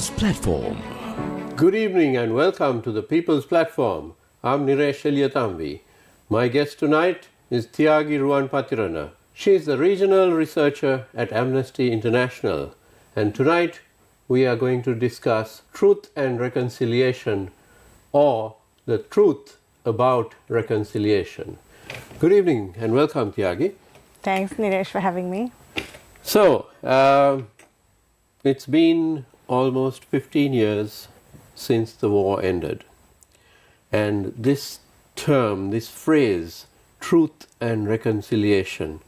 People's Platform. Good evening and welcome to the People's Platform. I'm Niresh Eliyatambi. My guest tonight is Thyagi Ruwanpathirana. She is the regional researcher at Amnesty International. And tonight we are going to discuss truth and reconciliation, or the truth about reconciliation. Good evening and welcome, Thyagi. Thanks, Niresh, for having me. So, it's been almost 15 years since the war ended. And this term, this phrase, truth and reconciliation,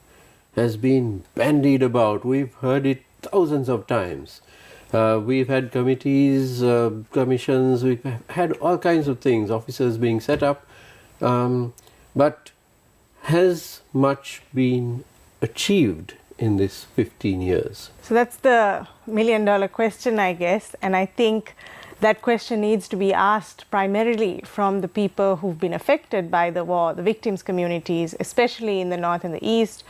has been bandied about. We've heard it thousands of times. We've had committees, commissions, we've had all kinds of things, officers being set up. But has much been achieved in this 15 years? So that's the million-dollar question, I guess. And I think that question needs to be asked primarily from the people who've been affected by the war, the victims' communities, especially in the north and the east,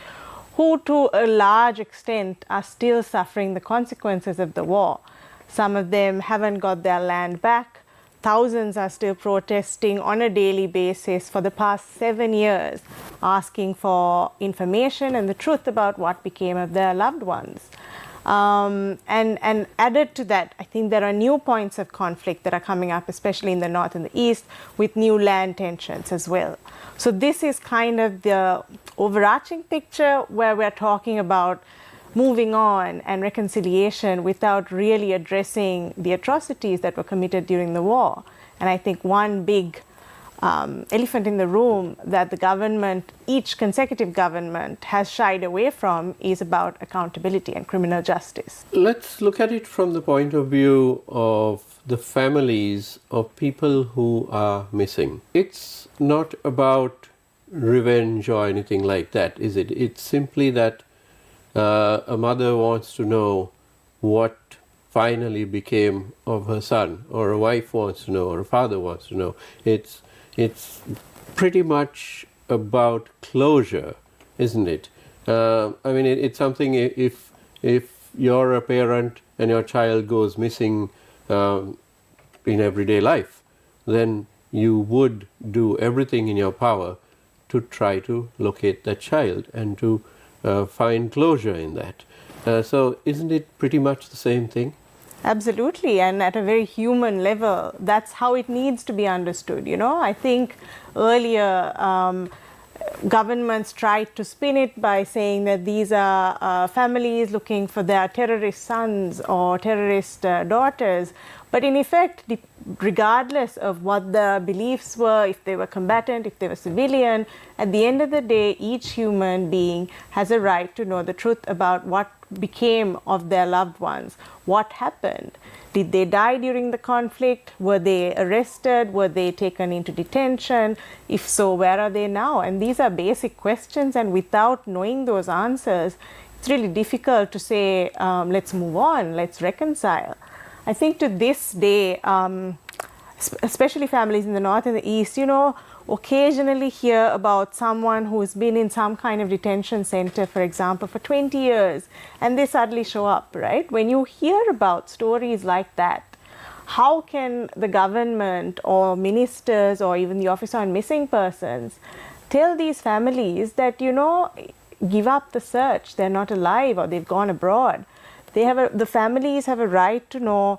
who to a large extent are still suffering the consequences of the war. Some of them haven't got their land back. Thousands are still protesting on a daily basis for the past 7 years, asking for information and the truth about what became of their loved ones. And added to that, I think there are new points of conflict that are coming up, especially in the north and the east, with new land tensions as well. So this is kind of the overarching picture where we're talking about moving on and reconciliation without really addressing the atrocities that were committed during the war. And I think one big elephant in the room that the government, each consecutive government, has shied away from is about accountability and criminal justice. Let's look at it from the point of view of the families of people who are missing. It's not about revenge or anything like that, is it? It's simply that a mother wants to know what finally became of her son, or a wife wants to know, or a father wants to know. It's pretty much about closure, isn't it? I mean, it's something, if you're a parent and your child goes missing in everyday life, then you would do everything in your power to try to locate that child and to find closure in that. So isn't it pretty much the same thing? Absolutely, and at a very human level, that's how it needs to be understood. You know, I think earlier governments tried to spin it by saying that these are families looking for their terrorist sons or terrorist daughters. But in effect, regardless of what their beliefs were, if they were combatant, if they were civilian, at the end of the day, each human being has a right to know the truth about what became of their loved ones. What happened? Did they die during the conflict? Were they arrested? Were they taken into detention? If so, where are they now? And these are basic questions, and without knowing those answers, it's really difficult to say, let's move on, let's reconcile. I think to this day, especially families in the north and the east, you know, occasionally hear about someone who's been in some kind of detention center, for example, for 20 years, and they suddenly show up, right? When you hear about stories like that, how can the government or ministers or even the Office on Missing Persons tell these families that, you know, give up the search, they're not alive or they've gone abroad? The families have a right to know,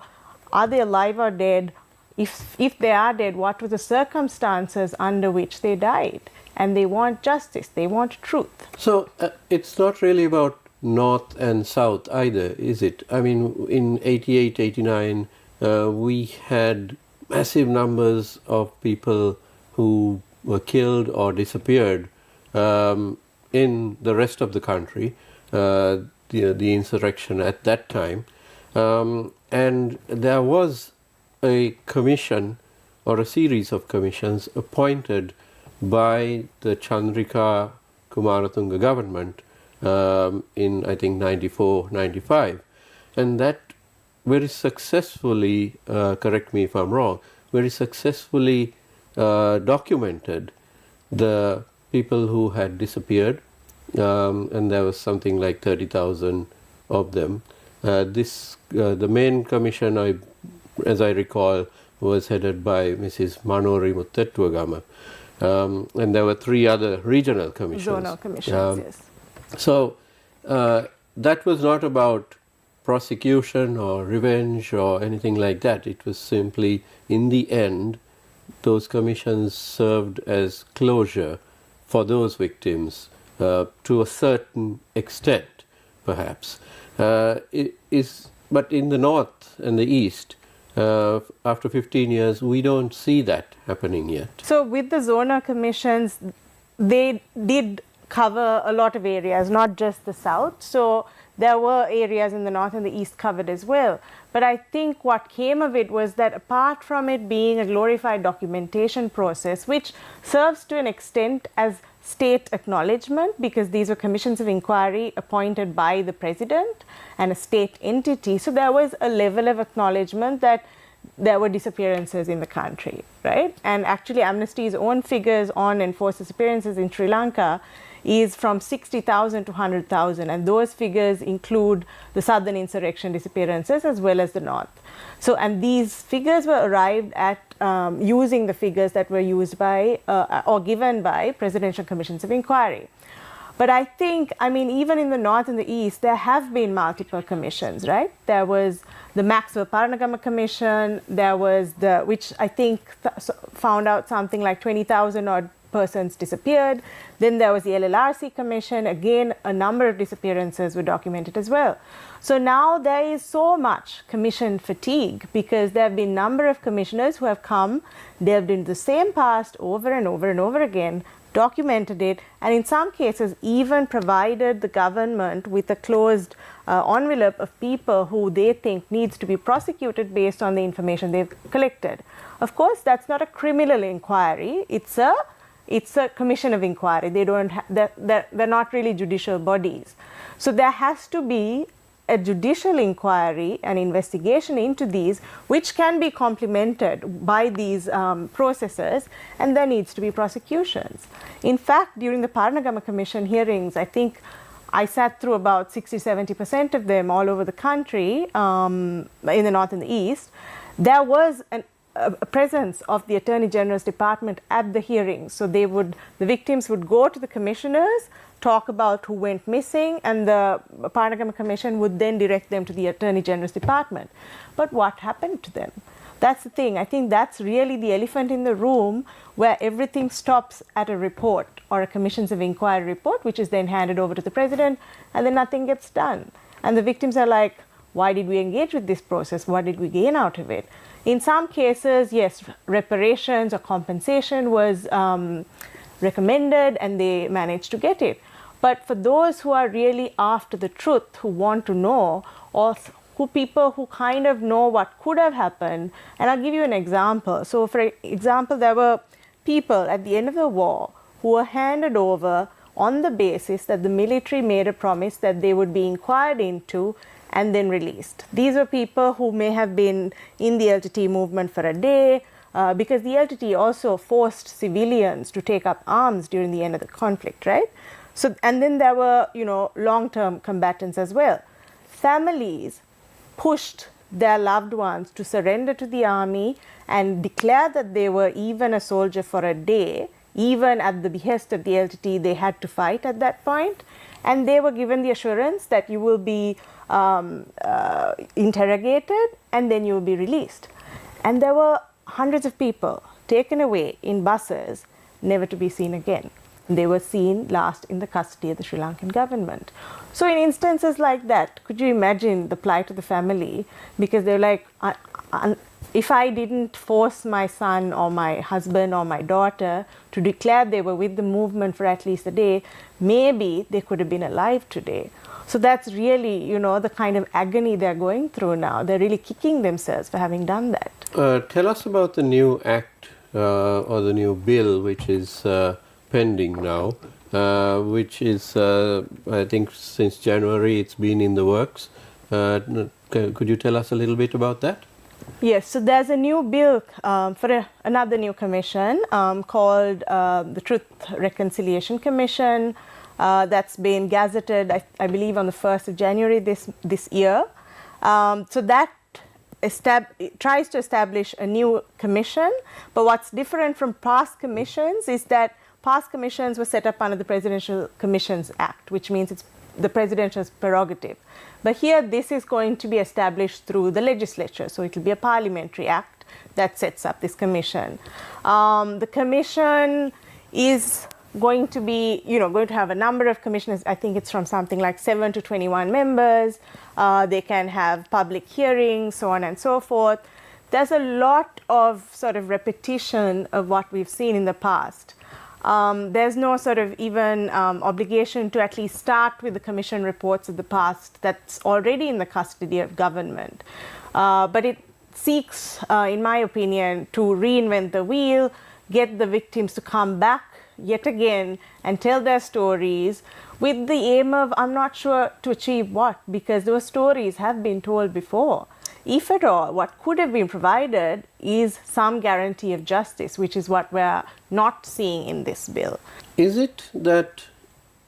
are they alive or dead? If they are dead, what were the circumstances under which they died? And they want justice, they want truth. So it's not really about north and south either, is it? I mean, in 88, 89, we had massive numbers of people who were killed or disappeared in the rest of the country. The insurrection at that time, and there was a commission or a series of commissions appointed by the Chandrika Kumaratunga government in, I think, 94, 95, and that very successfully, correct me if I'm wrong, very successfully documented the people who had disappeared, and there was something like 30,000 of them. The main commission, I as I recall, was headed by Mrs. Manori Muttettuagama. And there were 3 other regional commissions. Zonal commissions, yes. So that was not about prosecution or revenge or anything like that. It was simply, in the end, those commissions served as closure for those victims to a certain extent, perhaps. But in the north and the east, after 15 years, we don't see that happening yet. So with the zonal commissions, they did cover a lot of areas, not just the south. So there were areas in the north and the east covered as well. But I think what came of it was that apart from it being a glorified documentation process, which serves to an extent as state acknowledgement, because these were commissions of inquiry appointed by the president and a state entity. So there was a level of acknowledgement that there were disappearances in the country, right? And actually Amnesty's own figures on enforced disappearances in Sri Lanka is from 60,000 to 100,000, and those figures include the southern insurrection disappearances as well as the north. So, and these figures were arrived at using the figures that were used by or given by presidential commissions of inquiry. But I think, I mean, even in the north and the east, there have been multiple commissions, right? There was the Maxwell Paranagama Commission, there was the, which I think found out something like 20,000 odd persons disappeared. Then there was the LLRC Commission. Again, a number of disappearances were documented as well. So now there is so much commission fatigue because there have been a number of commissioners who have come, delved into the same past over and over and over again, documented it, and in some cases even provided the government with a closed envelope of people who they think needs to be prosecuted based on the information they've collected. Of course, that's not a criminal inquiry. It's a commission of inquiry. They don't they're not really judicial bodies. So there has to be a judicial inquiry, an investigation into these, which can be complemented by these processes, and there needs to be prosecutions. In fact, during the Paranagama Commission hearings, I think I sat through about 60-70% of them all over the country, in the north and the east. There was a presence of the Attorney General's Department at the hearings. So the victims would go to the commissioners, talk about who went missing, and the Paranagama Commission would then direct them to the Attorney General's Department. But what happened to them? That's the thing. I think that's really the elephant in the room, where everything stops at a report or a commissions of inquiry report, which is then handed over to the president, and then nothing gets done. And the victims are like, why did we engage with this process? What did we gain out of it? In some cases, yes, reparations or compensation was recommended and they managed to get it. But for those who are really after the truth, who want to know, or who people who kind of know what could have happened, and I'll give you an example. So for example, there were people at the end of the war who were handed over on the basis that the military made a promise that they would be inquired into and then released. These were people who may have been in the LTT movement for a day, because the LTT also forced civilians to take up arms during the end of the conflict, right? So, and then there were, long-term combatants as well. Families pushed their loved ones to surrender to the army and declare that they were even a soldier for a day. Even at the behest of the LTT, they had to fight at that point. And they were given the assurance that you will be interrogated and then you will be released. And there were hundreds of people taken away in buses, never to be seen again. They were seen last in the custody of the Sri Lankan government. So in instances like that, could you imagine the plight of the family? Because they're like, if I didn't force my son or my husband or my daughter to declare they were with the movement for at least a day, maybe they could have been alive today. So that's really, the kind of agony they're going through now. They're really kicking themselves for having done that. Tell us about the new act or the new bill which is pending now, which is, I think since January it's been in the works. Could you tell us a little bit about that? Yes, so there's a new bill for another new commission called the Truth Reconciliation Commission that's been gazetted, I believe, on the 1st of January this year. So that tries to establish a new commission. But what's different from past commissions is that past commissions were set up under the Presidential Commissions Act, which means it's the presidential's prerogative. But here, this is going to be established through the legislature. So it will be a parliamentary act that sets up this commission. The commission is going to be, going to have a number of commissioners. I think it's from something like 7 to 21 members. They can have public hearings, so on and so forth. There's a lot of sort of repetition of what we've seen in the past. There's no sort of even obligation to at least start with the commission reports of the past that's already in the custody of government. But it seeks, in my opinion, to reinvent the wheel, get the victims to come back yet again and tell their stories with the aim of, I'm not sure to achieve what, because those stories have been told before. If at all, what could have been provided is some guarantee of justice, which is what we're not seeing in this bill. Is it that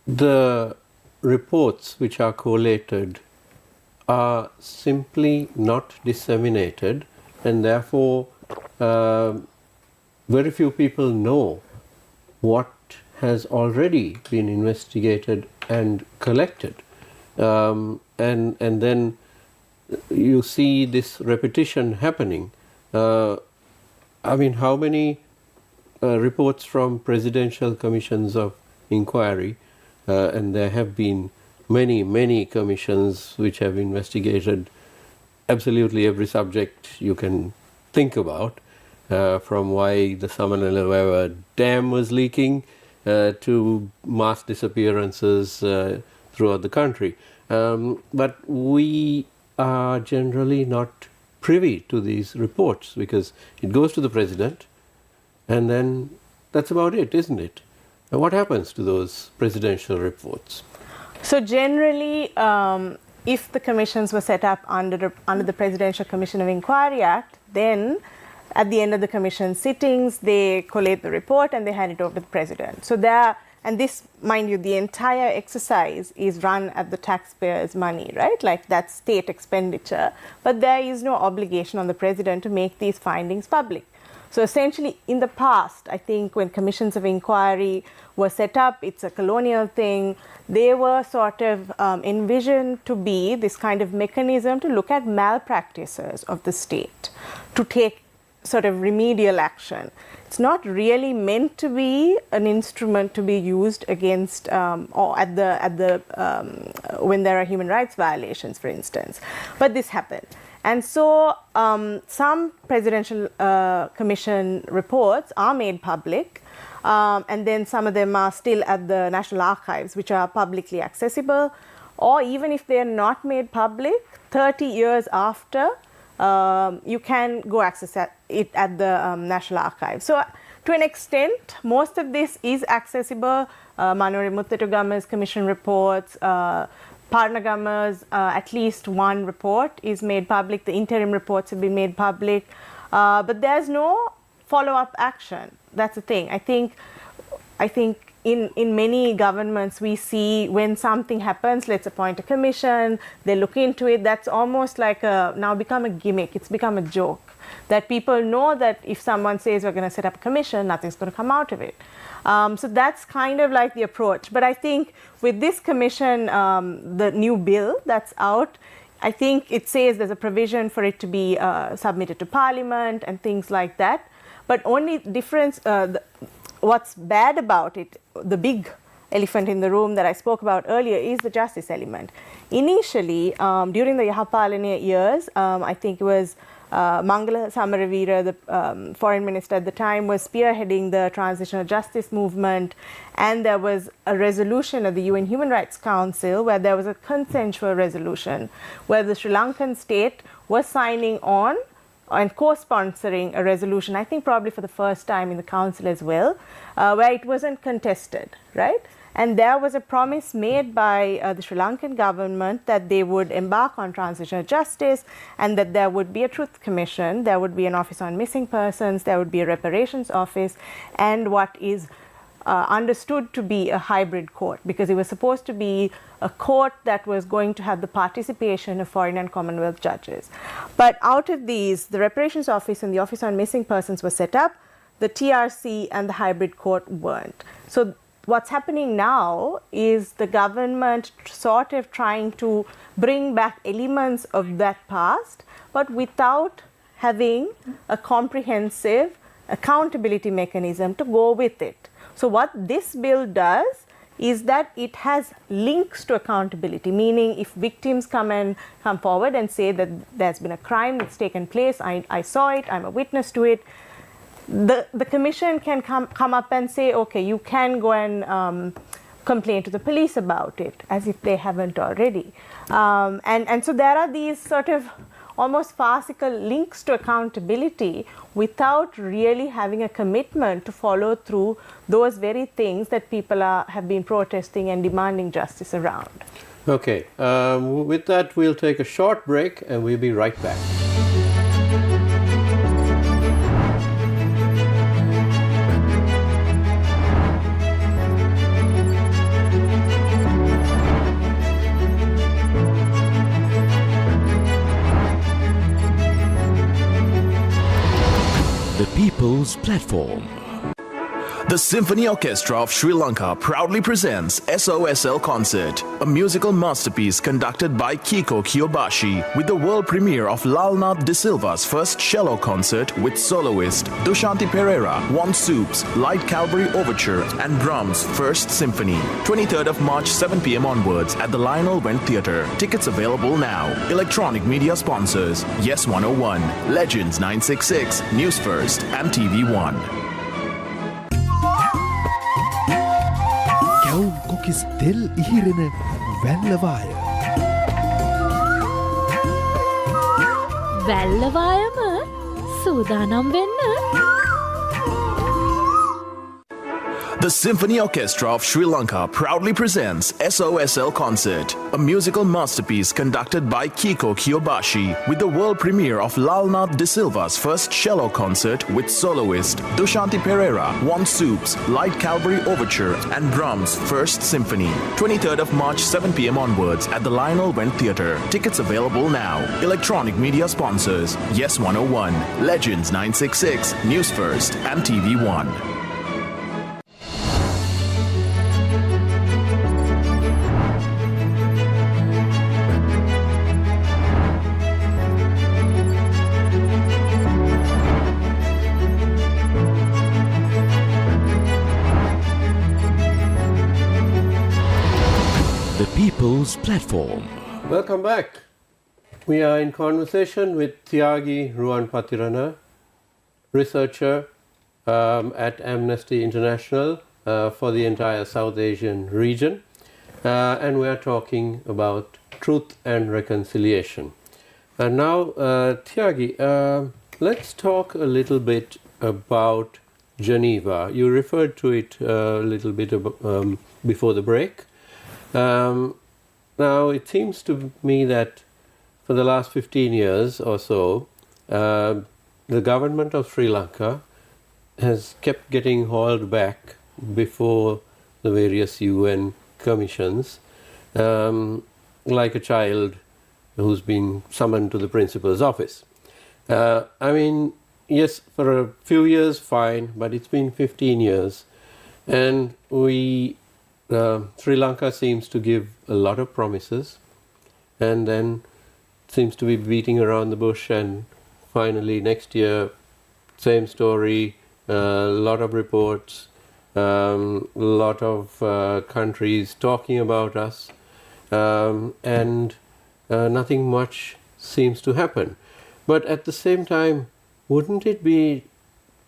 the reports which are collated are simply not disseminated, and therefore very few people know what has already been investigated and collected, and then you see this repetition happening? I mean, how many reports from presidential commissions of inquiry, and there have been many commissions which have investigated absolutely every subject you can think about, from why the Samanalawewa Dam was leaking to mass disappearances throughout the country. But we are generally not privy to these reports because it goes to the president and then that's about it, isn't it? And what happens to those presidential reports? So generally, if the commissions were set up under the Presidential Commission of Inquiry Act, then at the end of the commission sittings, they collate the report and they hand it over to the president. So and this, mind you, the entire exercise is run at the taxpayers' money, right? Like that's state expenditure. But there is no obligation on the president to make these findings public. So essentially, in the past, I think when commissions of inquiry were set up, it's a colonial thing, they were sort of envisioned to be this kind of mechanism to look at malpractices of the state, to take sort of remedial action. It's not really meant to be an instrument to be used against or when there are human rights violations, for instance. But this happened. And so some presidential commission reports are made public, and then some of them are still at the National Archives, which are publicly accessible. Or even if they are not made public, 30 years after, you can go access it at the National Archives. So to an extent, most of this is accessible. Manori Muttatugama's commission reports, Parnagama's at least one report is made public. The interim reports have been made public. But there's no follow-up action. That's the thing. I think in many governments, we see when something happens, let's appoint a commission, they look into it. That's almost like now become a gimmick. It's become a joke that people know that if someone says we're going to set up a commission, nothing's going to come out of it. So that's kind of like the approach. But I think with this commission, the new bill that's out, I think it says there's a provision for it to be submitted to Parliament and things like that. But only difference, what's bad about it, the big elephant in the room that I spoke about earlier, is the justice element. Initially, during the Yahapalana years, I think it was Mangala Samaravira, the foreign minister at the time, was spearheading the transitional justice movement, and there was a resolution of the UN Human Rights Council where there was a consensual resolution where the Sri Lankan state was signing on and co-sponsoring a resolution, I think probably for the first time in the council as well, where it wasn't contested, right? And there was a promise made by the Sri Lankan government that they would embark on transitional justice and that there would be a truth commission, there would be an office on missing persons, there would be a reparations office, and what is understood to be a hybrid court, because it was supposed to be a court that was going to have the participation of foreign and Commonwealth judges. But out of these, the Reparations Office and the Office on Missing Persons were set up, the TRC and the hybrid court weren't. So what's happening now is the government sort of trying to bring back elements of that past, but without having a comprehensive accountability mechanism to go with it. So what this bill does is that it has links to accountability, meaning if victims come forward and say that there's been a crime that's taken place, I saw it, I'm a witness to it, the commission can come up and say, okay, you can go and complain to the police about it, as if they haven't already. And so there are these sort of almost farcical links to accountability without really having a commitment to follow through those very things that people have been protesting and demanding justice around. Okay, with that we'll take a short break and we'll be right back. The People's Platform. The Symphony Orchestra of Sri Lanka proudly presents SOSL Concert, a musical masterpiece conducted by Kiko Kiyobashi with the world premiere of Lalnath De Silva's first cello concert with soloist Dushanti Pereira, One Soups, Light Cavalry Overture and Brahms' First Symphony. 23rd of March 7 p.m. onwards at the Lionel Wendt Theatre. Tickets available now. Electronic media sponsors: Yes 101, Legends 966, Newsfirst and TV1. කැවුම් කොකිස් තෙල් ඉහිරෙන වැල්ලවාය. වැල්ලවායම සූදානම් වෙන්න. The Symphony Orchestra of Sri Lanka proudly presents SOSL Concert, a musical masterpiece conducted by Kiko Kiyobashi with the world premiere of Lalnath De Silva's first cello concert with soloist Dushanti Pereira, One Soups, Light Cavalry Overture and Brahms' First Symphony. 23rd of March 7 p.m. onwards at the Lionel Wendt Theatre. Tickets available now. Electronic media sponsors: Yes 101, Legends 966, Newsfirst and TV1. The People's Platform. Welcome back. We are in conversation with Thyagi Ruwanpathirana, researcher at Amnesty International for the entire South Asian region. And we are talking about truth and reconciliation. And now, Thyagi, let's talk a little bit about Geneva. You referred to it a little bit before the break. Now, it seems to me that for the last 15 years or so, the government of Sri Lanka has kept getting hauled back before the various UN commissions, like a child who's been summoned to the principal's office. I mean, yes, for a few years, fine, but it's been 15 years, and Sri Lanka seems to give a lot of promises and then seems to be beating around the bush, and finally next year, same story, a lot of reports, a lot of countries talking about us, and nothing much seems to happen. But at the same time, wouldn't it be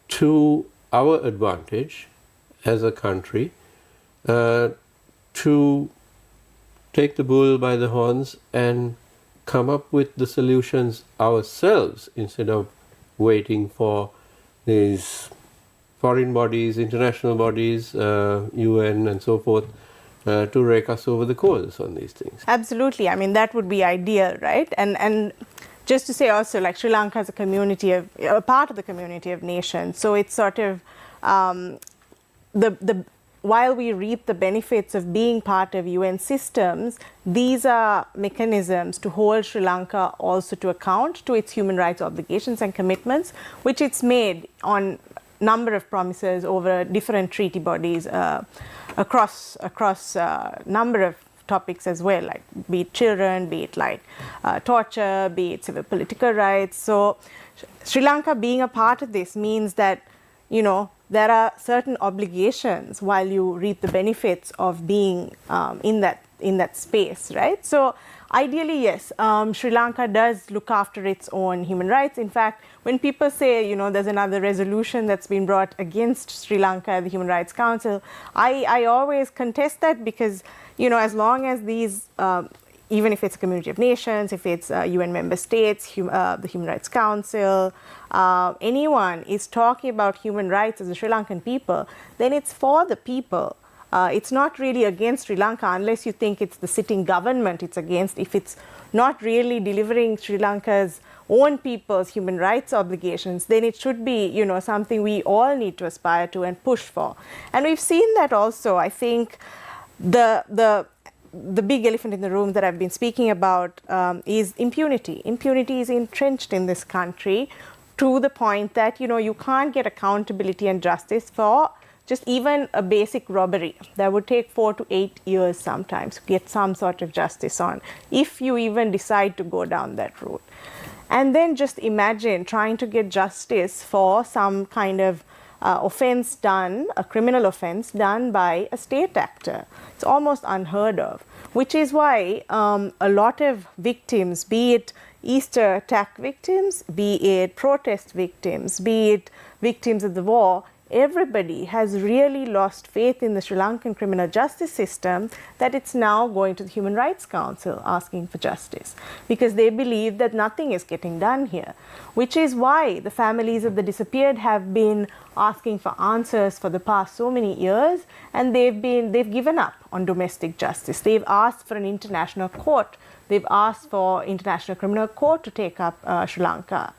to our advantage as a country to take the bull by the horns and come up with the solutions ourselves instead of waiting for these foreign bodies, international bodies, UN and so forth, to rake us over the coals on these things? Absolutely. I mean, that would be ideal, right? And just to say also, like, Sri Lanka is a part of the community of nations, so it's sort of the while we reap the benefits of being part of UN systems, these are mechanisms to hold Sri Lanka also to account to its human rights obligations and commitments, which it's made on number of promises over different treaty bodies across number of topics as well, like be it children, be it like torture, be it civil political rights. So Sri Lanka being a part of this means that, you know, there are certain obligations while you reap the benefits of being in that space, right? So ideally, yes, Sri Lanka does look after its own human rights. In fact, when people say, you know, there's another resolution that's been brought against Sri Lanka at the Human Rights Council, I always contest that because, you know, as long as these, even if it's a community of nations, if it's UN member states, the Human Rights Council, anyone is talking about human rights as the Sri Lankan people, then it's for the people. It's not really against Sri Lanka unless you think it's the sitting government it's against. If it's not really delivering Sri Lanka's own people's human rights obligations, then it should be, you know, something we all need to aspire to and push for. And we've seen that also. I think the big elephant in the room that I've been speaking about is impunity. Impunity is entrenched in this country to the point that, you know, you can't get accountability and justice for just even a basic robbery. That would take 4 to 8 years sometimes to get some sort of justice on, if you even decide to go down that route. And then just imagine trying to get justice for some kind of offense done, a criminal offense done by a state actor. It's almost unheard of, which is why a lot of victims, be it Easter attack victims, be it protest victims, be it victims of the war, everybody has really lost faith in the Sri Lankan criminal justice system, that it's now going to the Human Rights Council asking for justice because they believe that nothing is getting done here, which is why the families of the disappeared have been asking for answers for the past so many years, and they've given up on domestic justice. They've asked for an international court. They've asked for International Criminal Court to take up Sri Lanka.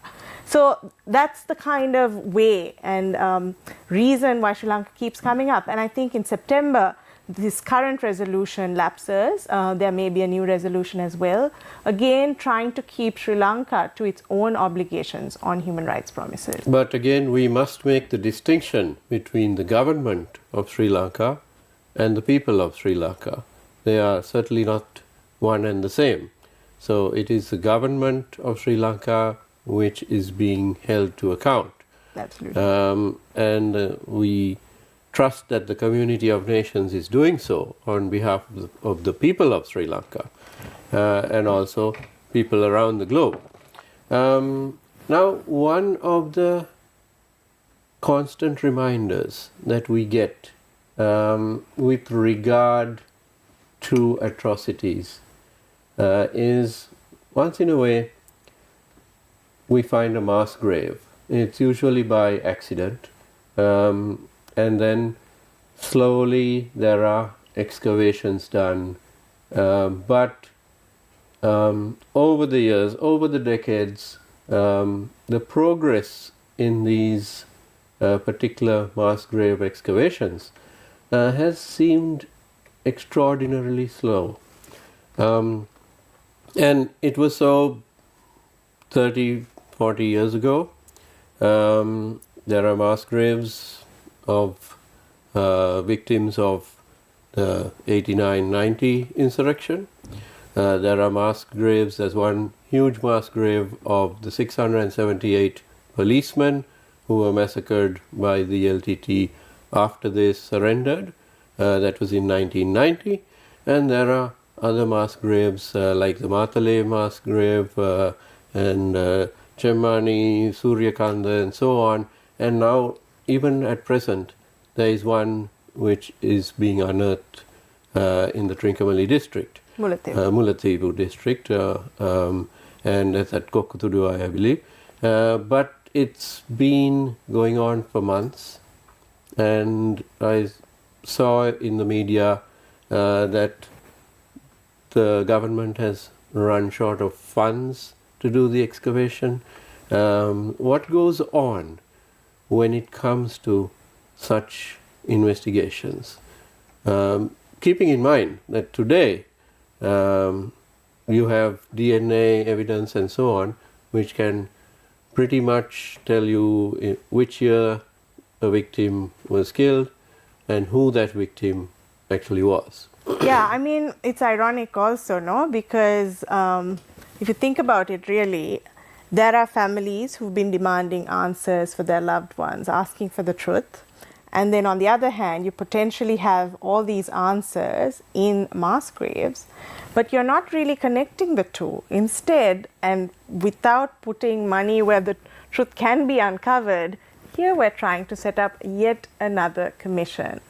So that's the kind of way and reason why Sri Lanka keeps coming up. And I think in September, this current resolution lapses. There may be a new resolution as well. Again, trying to keep Sri Lanka to its own obligations on human rights promises. But again, we must make the distinction between the government of Sri Lanka and the people of Sri Lanka. They are certainly not one and the same. So it is the government of Sri Lanka which is being held to account. Absolutely. And we trust that the community of nations is doing so on behalf of the people of Sri Lanka and also people around the globe. Now, one of the constant reminders that we get with regard to atrocities is, once in a way, we find a mass grave. It's usually by accident, and then slowly there are excavations done. But over the years, over the decades, the progress in these particular mass grave excavations has seemed extraordinarily slow. And it was so 30, 40 years ago. There are mass graves of victims of the 89-90 insurrection. There are mass graves, there's one huge mass grave of the 678 policemen who were massacred by the LTT after they surrendered. That was in 1990. And there are other mass graves like the Matale mass grave and Chemmani, Suryakanda, and so on. And now, even at present, there is one which is being unearthed in the Trincomalee district, Mullaitivu district, and that's at Kokkotudu, I believe. But it's been going on for months, and I saw in the media that the government has run short of funds to do the excavation. What goes on when it comes to such investigations? Keeping in mind that today you have DNA evidence and so on, which can pretty much tell you which year a victim was killed and who that victim actually was. Yeah, I mean, it's ironic also, no? Because if you think about it really, there are families who've been demanding answers for their loved ones, asking for the truth. And then on the other hand, you potentially have all these answers in mass graves, but you're not really connecting the two. Instead, and without putting money where the truth can be uncovered, here we're trying to set up yet another commission.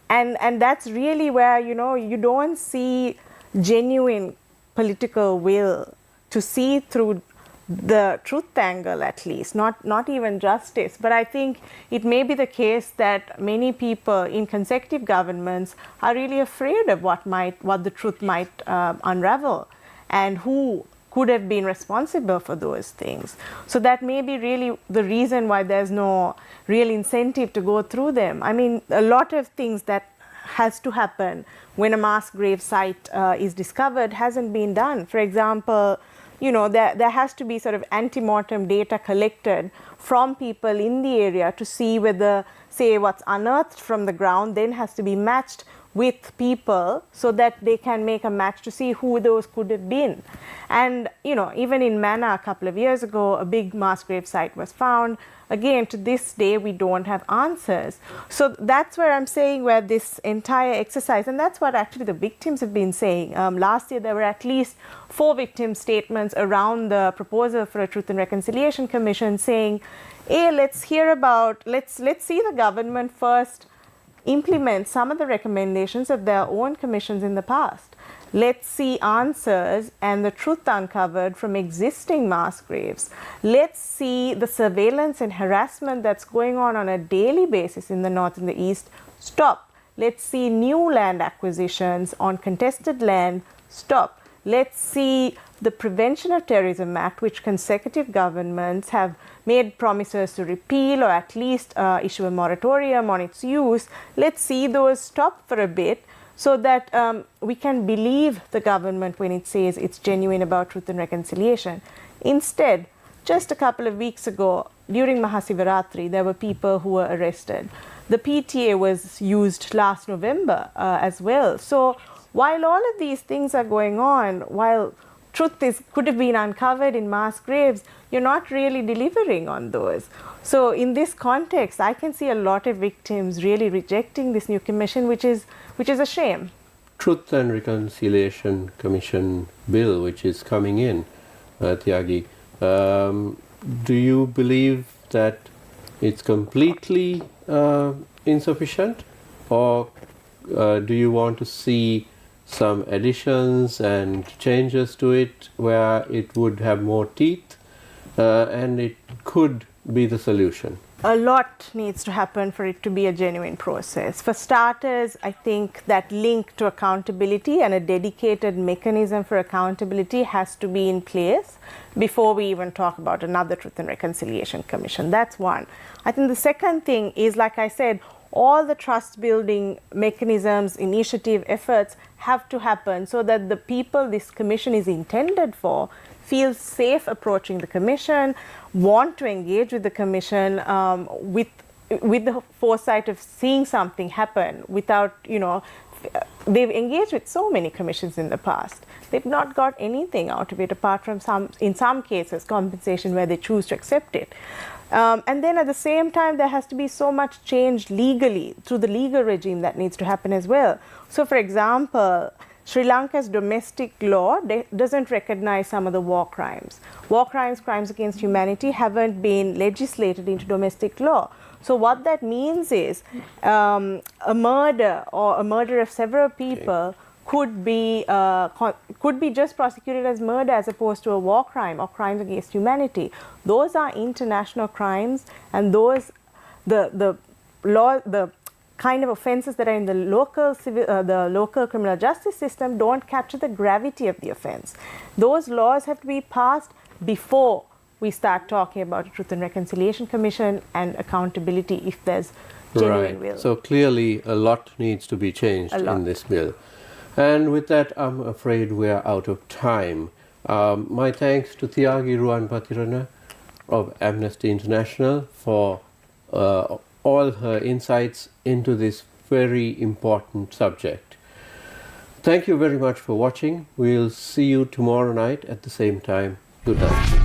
And that's really where, you don't see genuine political will to see through the truth angle, at least, not even justice. But I think it may be the case that many people in consecutive governments are really afraid of what the truth might unravel and who could have been responsible for those things. So that may be really the reason why there's no real incentive to go through them. I mean, a lot of things that has to happen when a mass grave site is discovered hasn't been done. For example, there has to be sort of ante-mortem data collected from people in the area to see whether, say, what's unearthed from the ground then has to be matched with people so that they can make a match to see who those could have been. And, even in Mana a couple of years ago, a big mass grave site was found. Again, to this day, we don't have answers. So that's where I'm saying where this entire exercise, and that's what actually the victims have been saying. Last year, there were at least 4 victim statements around the proposal for a Truth and Reconciliation Commission saying, hey, let's see the government first implement some of the recommendations of their own commissions in the past. Let's see answers and the truth uncovered from existing mass graves. Let's see the surveillance and harassment that's going on a daily basis in the north and the east stop. Let's see new land acquisitions on contested land stop. Let's see the Prevention of Terrorism Act, which consecutive governments have made promises to repeal or at least issue a moratorium on its use. Let's see those stop for a bit so that we can believe the government when it says it's genuine about truth and reconciliation. Instead, just a couple of weeks ago, during Mahasivaratri, there were people who were arrested. The PTA was used last November as well. So while all of these things are going on, while truth could have been uncovered in mass graves, you're not really delivering on those. So in this context, I can see a lot of victims really rejecting this new commission, which is a shame. Truth and Reconciliation Commission bill, which is coming in, Thyagi, do you believe that it's completely insufficient, or do you want to see some additions and changes to it where it would have more teeth and it could be the solution? A lot needs to happen for it to be a genuine process. For starters, I think that link to accountability and a dedicated mechanism for accountability has to be in place before we even talk about another Truth and Reconciliation Commission. That's one. I think the second thing is, like I said, all the trust building mechanisms, initiative, efforts have to happen so that the people this commission is intended for feel safe approaching the commission, want to engage with the commission with the foresight of seeing something happen without, they've engaged with so many commissions in the past. They've not got anything out of it apart from in some cases, compensation where they choose to accept it. And then at the same time, there has to be so much change legally through the legal regime that needs to happen as well. So, for example, Sri Lanka's domestic law doesn't recognize some of the war crimes. War crimes, crimes against humanity haven't been legislated into domestic law. So what that means is a murder or a murder of several people could be just prosecuted as murder as opposed to a war crime or crimes against humanity. Those are international crimes, and those the kind of offenses that are in the local criminal justice system don't capture the gravity of the offense. Those laws have to be passed before we start talking about a Truth and Reconciliation Commission and accountability if there's genuine will. So clearly a lot needs to be changed in this bill. And with that, I'm afraid we're out of time. My thanks to Thyagi Ruwanpathirana of Amnesty International for all her insights into this very important subject. Thank you very much for watching. We'll see you tomorrow night at the same time. Good night.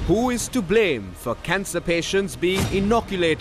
Who is to blame for cancer patients being inoculated